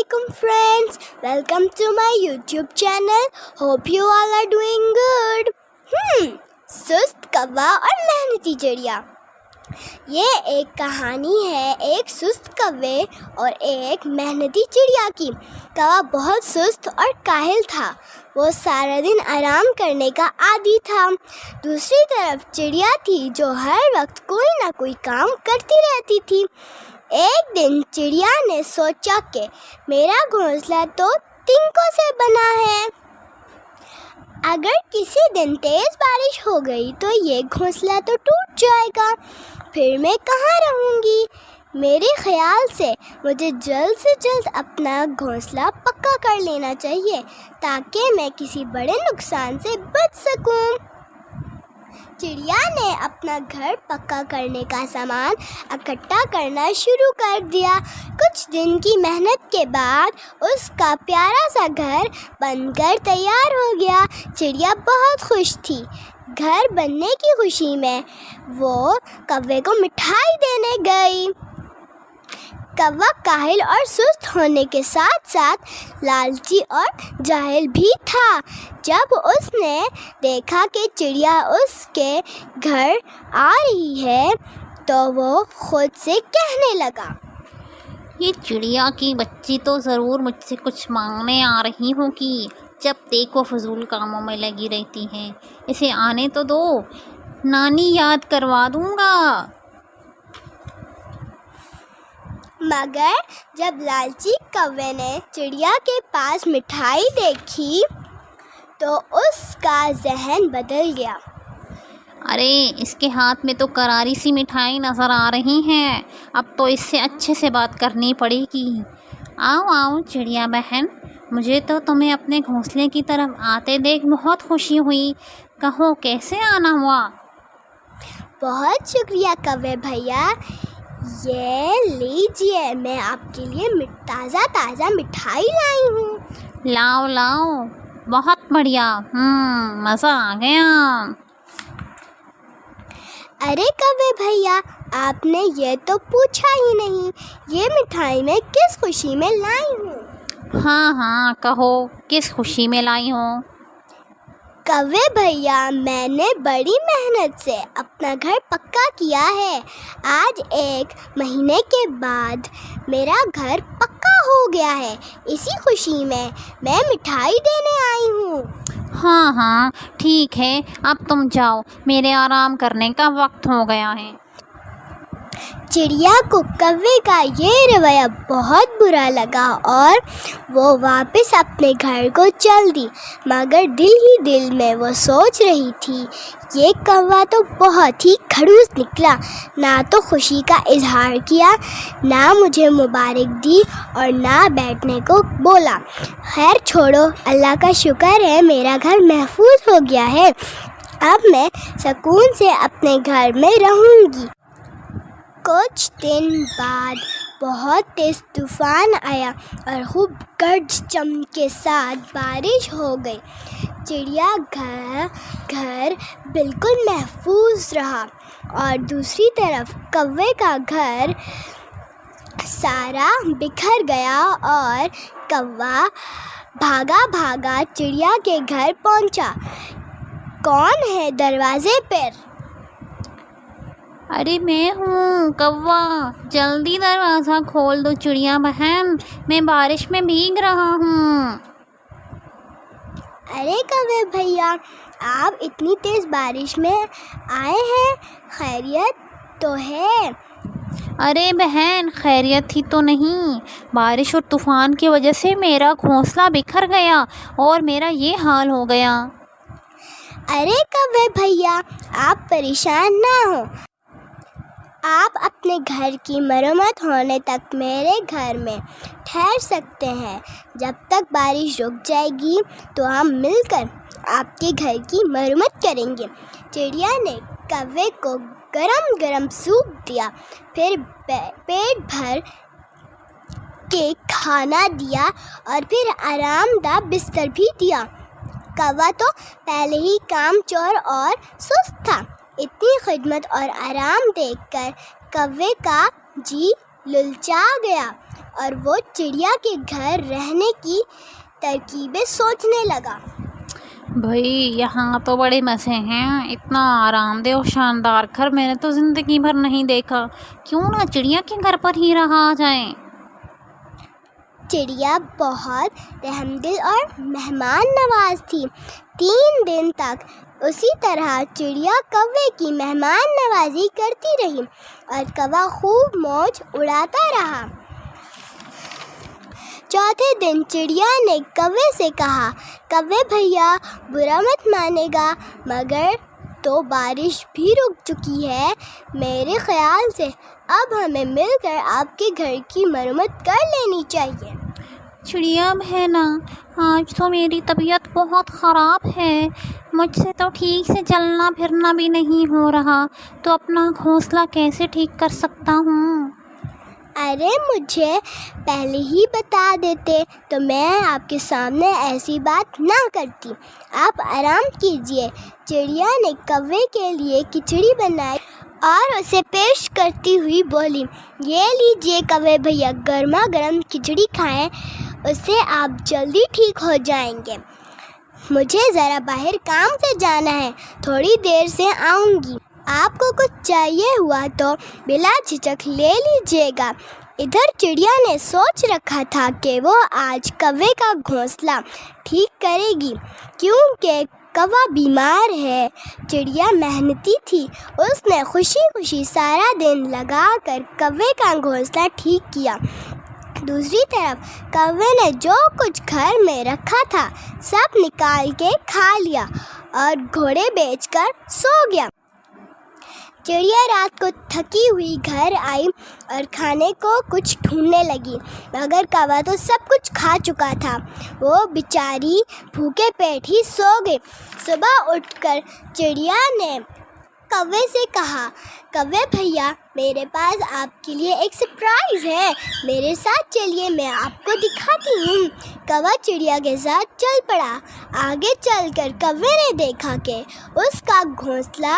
Assalamualaikum friends, welcome to my YouTube channel. Hope you all are doing good. सुस्त कौवा और मेहनती चिड़िया। ये एक कहानी है एक सुस्त कौवे और एक मेहनती चिड़िया की। कौवा बहुत सुस्त और काहिल था। वो सारा दिन आराम करने का आदी था। दूसरी तरफ चिड़िया थी जो हर वक्त कोई ना कोई काम करती रहती थी। एक दिन चिड़िया ने सोचा कि मेरा घोंसला तो तिनकों से बना है। अगर किसी दिन तेज़ बारिश हो गई तो ये घोंसला तो टूट जाएगा, फिर मैं कहाँ रहूँगी। मेरे ख़्याल से मुझे जल्द से जल्द अपना घोंसला पक्का कर लेना चाहिए ताकि मैं किसी बड़े नुकसान से बच सकूँ। चिड़िया ने अपना घर पक्का करने का सामान इकट्ठा करना शुरू कर दिया। कुछ दिन की मेहनत के बाद उसका प्यारा सा घर बनकर तैयार हो गया। चिड़िया बहुत खुश थी। घर बनने की खुशी में वो कौवे को मिठाई देने गई। कौवा काहिल और सुस्त होने के साथ साथ लालची और जाहिल भी था। जब उसने देखा कि चिड़िया उसके घर आ रही है तो वो खुद से कहने लगा, ये चिड़िया की बच्ची तो ज़रूर मुझसे कुछ मांगने आ रही होगी। जब देखो फजूल कामों में लगी रहती है, इसे आने तो दो, नानी याद करवा दूँगा। मगर जब लालची कौवे ने चिड़िया के पास मिठाई देखी तो उसका जहन बदल गया। अरे इसके हाथ में तो करारी सी मिठाई नज़र आ रही है, अब तो इससे अच्छे से बात करनी पड़ेगी। आओ आओ चिड़िया बहन, मुझे तो तुम्हें अपने घोंसले की तरफ आते देख बहुत खुशी हुई। कहो कैसे आना हुआ? बहुत शुक्रिया कौवे भैया, ये लीजिए, मैं आपके लिए ताज़ा ताज़ा मिठाई लाई हूँ। लाओ लाओ, बहुत बढ़िया, मज़ा आ गया। अरे कौवे भैया, आपने ये तो पूछा ही नहीं, ये मिठाई मैं किस खुशी में लाई हूँ? हाँ कहो, किस खुशी में लाई हूँ? कौवे भैया, मैंने बड़ी मेहनत से अपना घर पक्का किया है। आज 1 महीने के बाद मेरा घर पक्का हो गया है। इसी खुशी में मैं मिठाई देने आई हूँ। हाँ ठीक है, अब तुम जाओ, मेरे आराम करने का वक्त हो गया है। चिड़िया को कौवे का ये रवैया बहुत बुरा लगा और वो वापस अपने घर को चल दी। मगर दिल ही दिल में वो सोच रही थी, ये कौवा तो बहुत ही खड़ूस निकला, ना तो खुशी का इजहार किया, ना मुझे मुबारक दी और ना बैठने को बोला। खैर छोड़ो, अल्लाह का शुक्र है मेरा घर महफूज हो गया है। अब मैं सुकून से अपने घर में रहूँगी। कुछ दिन बाद बहुत तेज़ तूफ़ान आया और खूब गर्ज चमक के साथ बारिश हो गई। चिड़िया घर बिल्कुल महफूज रहा और दूसरी तरफ कौवे का घर सारा बिखर गया और कौवा भागा भागा चिड़िया के घर पहुंचा। कौन है दरवाजे पर? अरे मैं हूँ कौवा, जल्दी दरवाज़ा खोल दो चिड़िया बहन, मैं बारिश में भीग रहा हूँ। अरे कौवे भैया, आप इतनी तेज़ बारिश में आए हैं, खैरियत तो है? अरे बहन, खैरियत ही तो नहीं, बारिश और तूफ़ान की वजह से मेरा घोंसला बिखर गया और मेरा ये हाल हो गया। अरे कौवे भैया, आप परेशान ना हो, आप अपने घर की मरम्मत होने तक मेरे घर में ठहर सकते हैं। जब तक बारिश रुक जाएगी तो हम मिलकर आपके घर की मरम्मत करेंगे। चिड़िया ने कौवे को गरम गरम सूप दिया, फिर पेट भर के खाना दिया और फिर आरामदाह बिस्तर भी दिया। कौवा तो पहले ही कामचोर और सुस्त था। इतनी खिदमत और आराम देखकर कौवे का जी ललचा गया। اور وہ چڑیا کے گھر رہنے کی ترکیبیں سوچنے لگا۔ بھائی یہاں تو بڑے مزے ہیں، اتنا آرام دہ اور شاندار گھر میں نے تو زندگی بھر نہیں دیکھا، کیوں نہ چڑیا کے گھر پر ہی رہا جائے۔ چڑیا بہت رحم دل اور مہمان نواز تھی۔ 3 دن تک اسی طرح چڑیا کوے کی مہمان نوازی کرتی رہی اور کوا خوب موج اڑاتا رہا۔ چوتھے دن چڑیا نے کوے سے کہا، کوے بھیا برا مت مانے گا مگر تو بارش بھی رک چکی ہے، میرے خیال سے اب ہمیں مل کر آپ کے گھر کی مرمت کر لینی چاہیے۔ چڑیا بہنا، آج تو میری طبیعت بہت خراب ہے، مجھ سے تو ٹھیک سے چلنا پھرنا بھی نہیں ہو رہا، تو اپنا گھونسلہ کیسے ٹھیک کر سکتا ہوں؟ ارے مجھے پہلے ہی بتا دیتے تو میں آپ کے سامنے ایسی بات نہ کرتی، آپ آرام کیجیے۔ چڑیا نے کوے کے لیے کھچڑی بنائی اور اسے پیش کرتی ہوئی بولی، یہ لیجیے کوے بھیا، گرما گرم کھچڑی کھائیں، اس سے آپ جلدی ٹھیک ہو جائیں گے۔ مجھے ذرا باہر کام سے جانا ہے، تھوڑی دیر سے آؤں گی، آپ کو کچھ چاہیے ہوا تو بلا جھجک لے لیجیے گا۔ ادھر چڑیا نے سوچ رکھا تھا کہ وہ آج کوے کا گھونسلہ ٹھیک کرے گی، کیونکہ کوا بیمار ہے۔ چڑیا محنتی تھی، اس نے خوشی خوشی سارا دن لگا کر کوے کا گھونسلہ ٹھیک کیا۔ دوسری طرف کوے نے جو کچھ گھر میں رکھا تھا سب نکال کے کھا لیا اور گھوڑے بیچ کر سو گیا۔ چڑیا رات کو تھکی ہوئی گھر آئی اور کھانے کو کچھ ڈھونڈنے لگی، مگر کوا تو سب کچھ کھا چکا تھا، وہ بیچاری بھوکے پیٹ ہی سو گئی۔ صبح اٹھ کر چڑیا نے کوے سے کہا، کوے بھیا میرے پاس آپ کے لیے ایک سرپرائز ہے، میرے ساتھ چلیے، میں آپ کو دکھاتی ہوں۔ کوا چڑیا کے ساتھ چل پڑا۔ آگے چل کر کوے نے دیکھا کہ اس کا گھونسلہ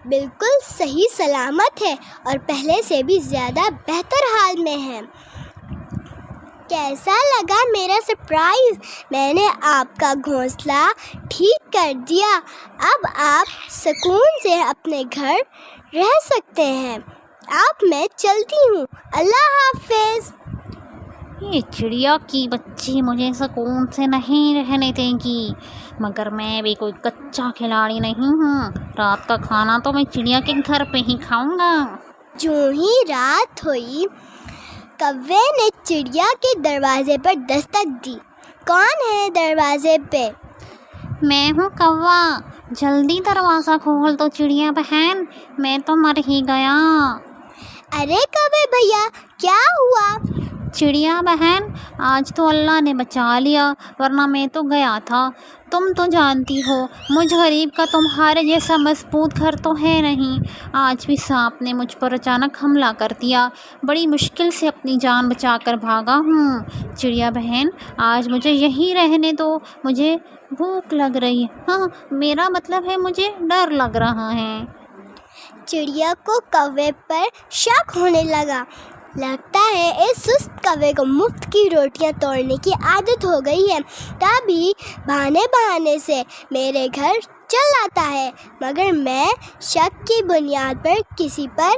بالکل صحیح سلامت ہے اور پہلے سے بھی زیادہ بہتر حال میں ہے۔ کیسا لگا میرا سرپرائز؟ میں نے آپ کا گھونسلہ ٹھیک کر دیا، اب آپ سکون سے اپنے گھر رہ سکتے ہیں۔ اب میں چلتی ہوں، اللہ حافظ۔ یہ چڑیا کی بچی مجھے سکون سے نہیں رہنے دے گی، مگر میں بھی کوئی کچا کھلاڑی نہیں ہوں، رات کا کھانا تو میں چڑیا کے گھر پہ ہی کھاؤں گا۔ جو ہی رات ہوئی، کوے نے چڑیا کے دروازے پر دستک دی۔ کون ہے دروازے پہ؟ میں ہوں کوا، جلدی دروازہ کھول دو چڑیا بہن، میں تو مر ہی گیا۔ ارے کوے بھیا کیا ہوا؟ چڑیا بہن آج تو اللہ نے بچا لیا، ورنہ میں تو گیا تھا۔ تم تو جانتی ہو مجھ غریب کا تمہارے جیسا مضبوط گھر تو ہے نہیں، آج بھی سانپ نے مجھ پر اچانک حملہ کر دیا، بڑی مشکل سے اپنی جان بچا کر بھاگا ہوں۔ چڑیا بہن آج مجھے یہیں رہنے دو، مجھے بھوک لگ رہی ہے، ہاں میرا مطلب ہے مجھے ڈر لگ رہا ہے۔ چڑیا کو کوے پر شک ہونے لگا، لگتا ہے اس سست کوے کو مفت کی روٹیاں توڑنے کی عادت ہو گئی ہے، تبھی بہانے سے میرے گھر چل آتا ہے، مگر میں شک کی بنیاد پر کسی پر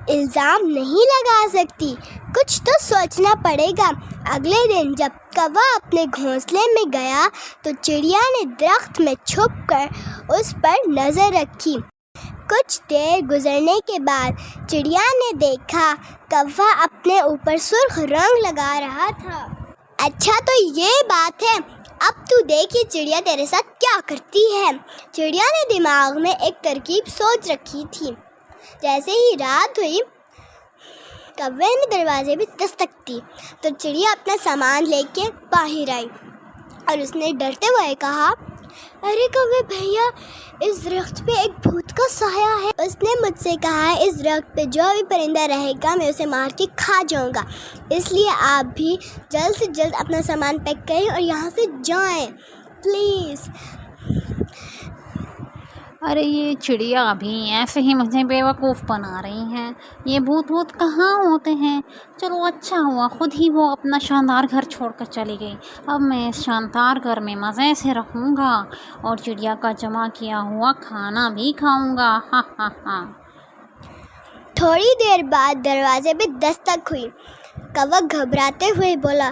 الزام نہیں لگا سکتی، کچھ تو سوچنا پڑے گا۔ اگلے دن جب کوا اپنے گھونسلے میں گیا تو چڑیا نے درخت میں چھپ کر اس پر نظر رکھی۔ کچھ دیر گزرنے کے بعد چڑیا نے دیکھا کوا اپنے اوپر سرخ رنگ لگا رہا تھا۔ اچھا تو یہ بات ہے، اب تو دیکھی چڑیا تیرے ساتھ کیا کرتی ہے۔ چڑیا نے دماغ میں ایک ترکیب سوچ رکھی تھی۔ جیسے ہی رات ہوئی کوے نے دروازے پہ دستک دی تو چڑیا اپنا سامان لے کے باہر آئی اور اس نے ڈرتے ہوئے کہا، ارے کوے بھیا اس درخت پہ ایک بھوت کا سایہ ہے، اس نے مجھ سے کہا ہے اس درخت پہ جو بھی پرندہ رہے گا میں اسے مار کے کھا جاؤں گا، اس لیے آپ بھی جلد سے جلد اپنا سامان پیک کریں اور یہاں سے جائیں پلیز۔ अरे ये चिड़िया भी ऐसे ही मुझे बेवकूफ़ बना रही हैं। ये भूत वूत कहाँ होते हैं। चलो अच्छा हुआ खुद ही वो अपना शानदार घर छोड़कर चली गई। अब मैं इस शानदार घर में मज़े से रहूँगा और चिड़िया का जमा किया हुआ खाना भी खाऊँगा। हा हा हा। थोड़ी देर बाद दरवाजे पे दस्तक हुई। कौवा घबराते हुए बोला,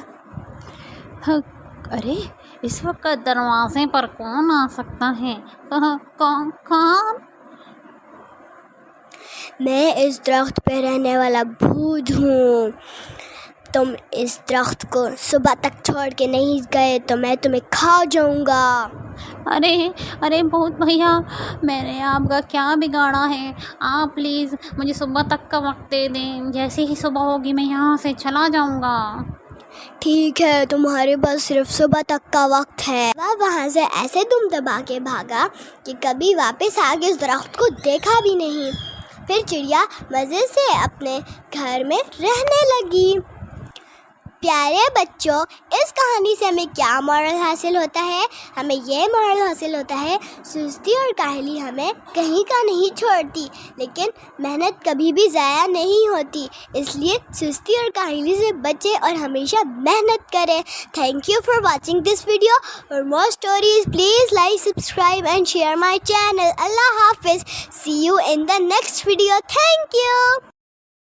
अरे इस वक्त दरवाजे पर कौन आ सकता है। कौन कौन? मैं इस दरख्त पे रहने वाला भूत हूँ। तुम इस दरख्त को सुबह तक छोड़ के नहीं गए तो मैं तुम्हें खा जाऊँगा। अरे अरे भूत भैया, मैंने आपका क्या बिगाड़ा है। आप प्लीज़ मुझे सुबह तक का वक्त दे दें। जैसे ही सुबह होगी मैं यहाँ से चला जाऊँगा। ठीक है, तुम्हारे पास सिर्फ सुबह तक का वक्त है। वह वहाँ से ऐसे दुम दबा के भागा कि कभी वापस आके उस दरख्त को देखा भी नहीं। फिर चिड़िया मज़े से अपने घर में रहने लगी। प्यारे बच्चों, इस कहानी से हमें क्या मॉरल हासिल होता है? हमें ये मॉरल हासिल होता है, सुस्ती और काहली हमें कहीं का नहीं छोड़ती, लेकिन मेहनत कभी भी ज़ाया नहीं होती। इसलिए सुस्ती और काहली से बचें और हमेशा मेहनत करें। Thank you for watching this video. For more stories please like, subscribe and share my channel. अल्लाह हाफिज़। See you in the next video. Thank you.